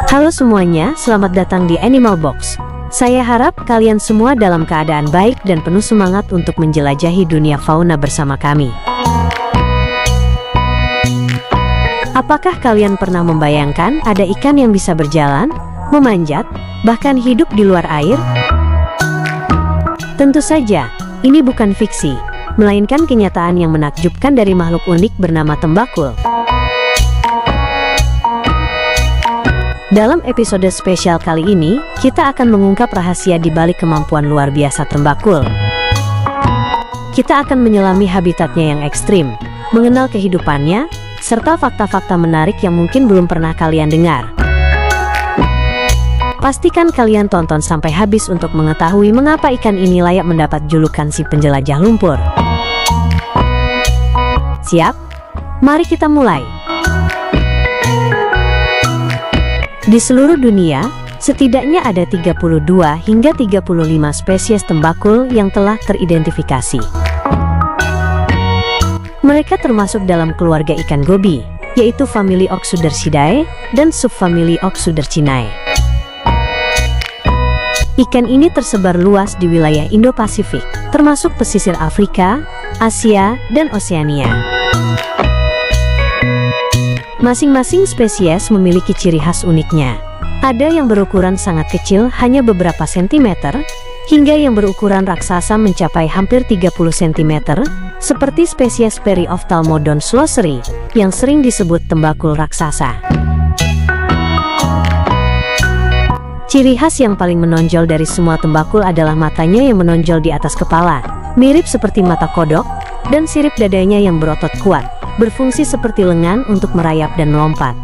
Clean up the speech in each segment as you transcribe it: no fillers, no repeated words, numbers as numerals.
Halo semuanya, selamat datang di Animal Box. Saya harap kalian semua dalam keadaan baik dan penuh semangat untuk menjelajahi dunia fauna bersama kami. Apakah kalian pernah membayangkan ada ikan yang bisa berjalan, memanjat, bahkan hidup di luar air? Tentu saja, ini bukan fiksi, melainkan kenyataan yang menakjubkan dari makhluk unik bernama tembakul. Dalam episode spesial kali ini, kita akan mengungkap rahasia di balik kemampuan luar biasa tembakul. Kita akan menyelami habitatnya yang ekstrim, mengenal kehidupannya, serta fakta-fakta menarik yang mungkin belum pernah kalian dengar. Pastikan kalian tonton sampai habis untuk mengetahui mengapa ikan ini layak mendapat julukan si penjelajah lumpur. Siap? Mari kita mulai. Di seluruh dunia, setidaknya ada 32 hingga 35 spesies tembakul yang telah teridentifikasi. Mereka termasuk dalam keluarga ikan gobi, yaitu famili Oxudercidae dan subfamili Oxudercinae. Ikan ini tersebar luas di wilayah Indo-Pasifik, termasuk pesisir Afrika, Asia, dan Oseania. Masing-masing spesies memiliki ciri khas uniknya. Ada yang berukuran sangat kecil, hanya beberapa sentimeter, hingga yang berukuran raksasa mencapai hampir 30 cm, seperti spesies Periophthalmodon schlosseri, yang sering disebut tembakul raksasa. Ciri khas yang paling menonjol dari semua tembakul adalah matanya yang menonjol di atas kepala, mirip seperti mata kodok, dan sirip dadanya yang berotot kuat, berfungsi seperti lengan untuk merayap dan melompat.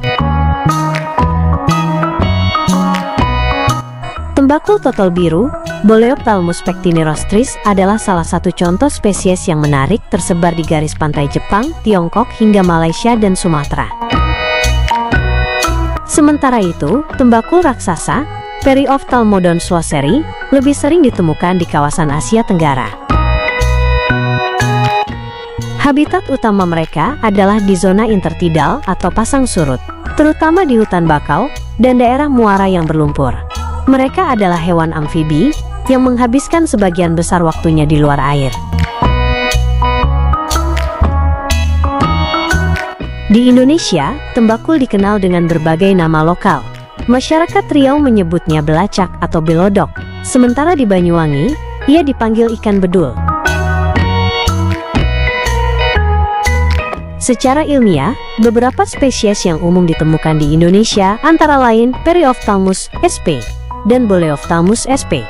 Tembakul totol biru, Boleophthalmus pectinerostris, adalah salah satu contoh spesies yang menarik tersebar di garis pantai Jepang, Tiongkok, hingga Malaysia dan Sumatera. Sementara itu, tembakul raksasa, Periophthalmodon schlosseri, lebih sering ditemukan di kawasan Asia Tenggara. Habitat utama mereka adalah di zona intertidal atau pasang surut, terutama di hutan bakau dan daerah muara yang berlumpur. Mereka adalah hewan amfibi yang menghabiskan sebagian besar waktunya di luar air. Di Indonesia, tembakul dikenal dengan berbagai nama lokal. Masyarakat Riau menyebutnya belacak atau belodok, sementara di Banyuwangi, ia dipanggil ikan bedul. Secara ilmiah, beberapa spesies yang umum ditemukan di Indonesia antara lain Periophthalmus sp. dan Boleophthalmus sp.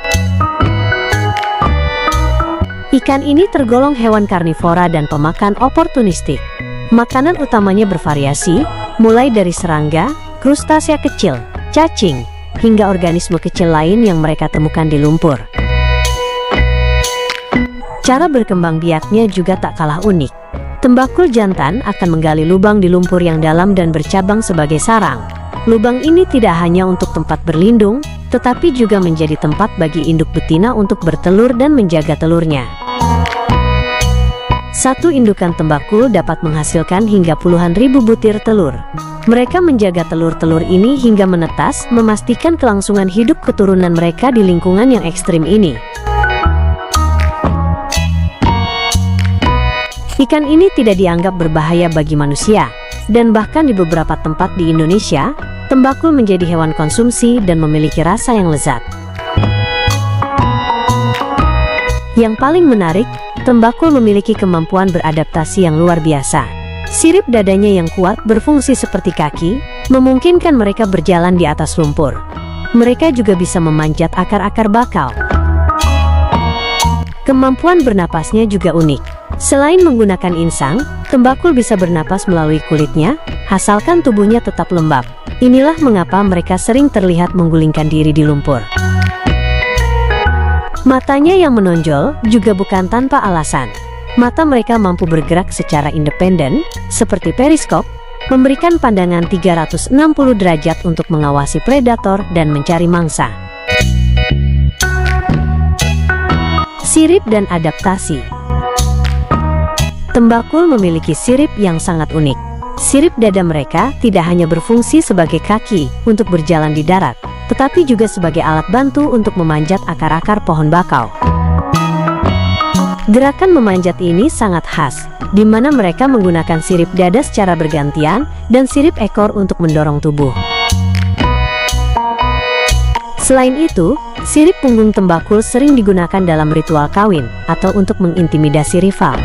Ikan ini tergolong hewan karnivora dan pemakan oportunistik. Makanan utamanya bervariasi, mulai dari serangga, krustasea kecil, cacing, hingga organisme kecil lain yang mereka temukan di lumpur. Cara berkembang biaknya juga tak kalah unik. Tembakul jantan akan menggali lubang di lumpur yang dalam dan bercabang sebagai sarang. Lubang ini tidak hanya untuk tempat berlindung, tetapi juga menjadi tempat bagi induk betina untuk bertelur dan menjaga telurnya. Satu indukan tembakul dapat menghasilkan hingga puluhan ribu butir telur. Mereka menjaga telur-telur ini hingga menetas, memastikan kelangsungan hidup keturunan mereka di lingkungan yang ekstrim ini. Ikan ini tidak dianggap berbahaya bagi manusia, dan bahkan di beberapa tempat di Indonesia, tembakul menjadi hewan konsumsi dan memiliki rasa yang lezat. Yang paling menarik, tembakul memiliki kemampuan beradaptasi yang luar biasa. Sirip dadanya yang kuat berfungsi seperti kaki, memungkinkan mereka berjalan di atas lumpur. Mereka juga bisa memanjat akar-akar bakau. Kemampuan bernapasnya juga unik. Selain menggunakan insang, tembakul bisa bernapas melalui kulitnya, asalkan tubuhnya tetap lembab. Inilah mengapa mereka sering terlihat menggulingkan diri di lumpur. Matanya yang menonjol juga bukan tanpa alasan. Mata mereka mampu bergerak secara independen, seperti periskop, memberikan pandangan 360 derajat untuk mengawasi predator dan mencari mangsa. Sirip dan adaptasi. Tembakul memiliki sirip yang sangat unik. Sirip dada mereka tidak hanya berfungsi sebagai kaki untuk berjalan di darat, tetapi juga sebagai alat bantu untuk memanjat akar-akar pohon bakau. Gerakan memanjat ini sangat khas, di mana mereka menggunakan sirip dada secara bergantian dan sirip ekor untuk mendorong tubuh. Selain itu, sirip punggung tembakul sering digunakan dalam ritual kawin atau untuk mengintimidasi rival.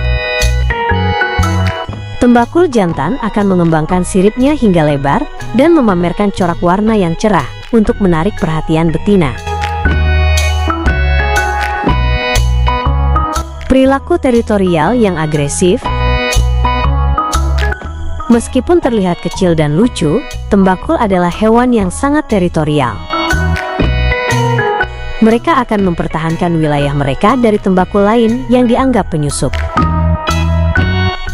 Tembakul jantan akan mengembangkan siripnya hingga lebar dan memamerkan corak warna yang cerah untuk menarik perhatian betina. Perilaku teritorial yang agresif. Meskipun terlihat kecil dan lucu, tembakul adalah hewan yang sangat teritorial. Mereka akan mempertahankan wilayah mereka dari tembakul lain yang dianggap penyusup.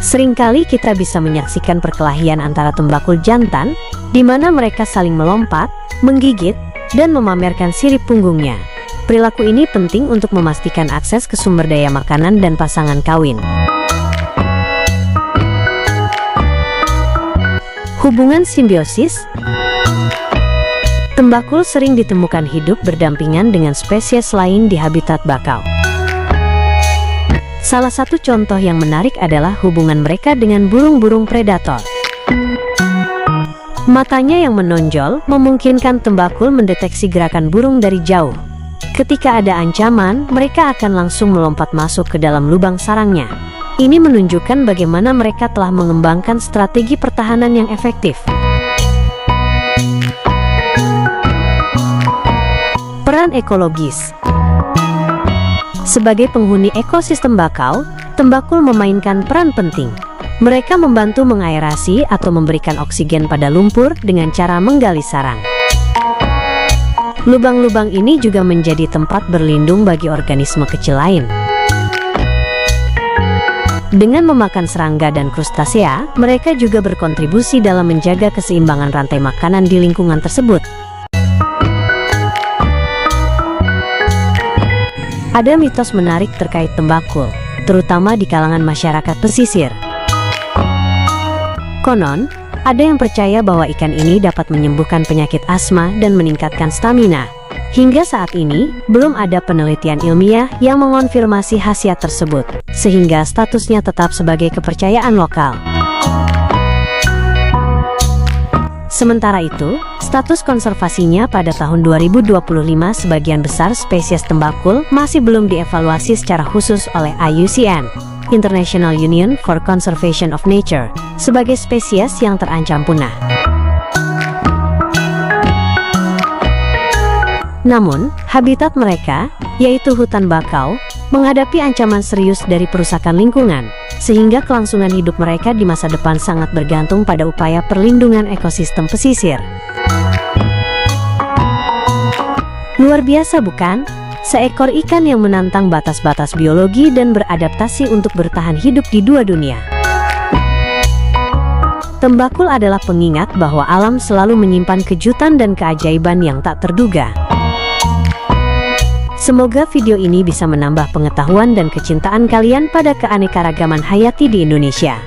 Seringkali kita bisa menyaksikan perkelahian antara tembakul jantan, di mana mereka saling melompat, menggigit, dan memamerkan sirip punggungnya. Perilaku ini penting untuk memastikan akses ke sumber daya makanan dan pasangan kawin. Hubungan simbiosis. Tembakul sering ditemukan hidup berdampingan dengan spesies lain di habitat bakau. Salah satu contoh yang menarik adalah hubungan mereka dengan burung-burung predator. Matanya yang menonjol memungkinkan tembakul mendeteksi gerakan burung dari jauh. Ketika ada ancaman, mereka akan langsung melompat masuk ke dalam lubang sarangnya. Ini menunjukkan bagaimana mereka telah mengembangkan strategi pertahanan yang efektif. Peran ekologis. Sebagai penghuni ekosistem bakau, tembakul memainkan peran penting. Mereka membantu mengaerasi atau memberikan oksigen pada lumpur dengan cara menggali sarang. Lubang-lubang ini juga menjadi tempat berlindung bagi organisme kecil lain. Dengan memakan serangga dan krustasea, mereka juga berkontribusi dalam menjaga keseimbangan rantai makanan di lingkungan tersebut. Ada mitos menarik terkait tembakul, terutama di kalangan masyarakat pesisir. Konon, ada yang percaya bahwa ikan ini dapat menyembuhkan penyakit asma dan meningkatkan stamina. Hingga saat ini, belum ada penelitian ilmiah yang mengonfirmasi khasiat tersebut, sehingga statusnya tetap sebagai kepercayaan lokal. Sementara itu, status konservasinya pada tahun 2025 sebagian besar spesies tembakul masih belum dievaluasi secara khusus oleh IUCN, International Union for Conservation of Nature, sebagai spesies yang terancam punah. Namun, habitat mereka, yaitu hutan bakau, menghadapi ancaman serius dari perusakan lingkungan, sehingga kelangsungan hidup mereka di masa depan sangat bergantung pada upaya perlindungan ekosistem pesisir. Luar biasa bukan? Seekor ikan yang menantang batas-batas biologi dan beradaptasi untuk bertahan hidup di dua dunia. Tembakul adalah pengingat bahwa alam selalu menyimpan kejutan dan keajaiban yang tak terduga. Semoga video ini bisa menambah pengetahuan dan kecintaan kalian pada keanekaragaman hayati di Indonesia.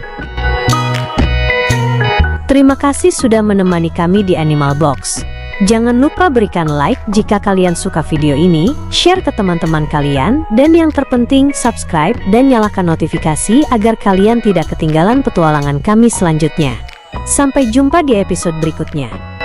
Terima kasih sudah menemani kami di Animal Box. Jangan lupa berikan like jika kalian suka video ini, share ke teman-teman kalian, dan yang terpenting subscribe dan nyalakan notifikasi agar kalian tidak ketinggalan petualangan kami selanjutnya. Sampai jumpa di episode berikutnya.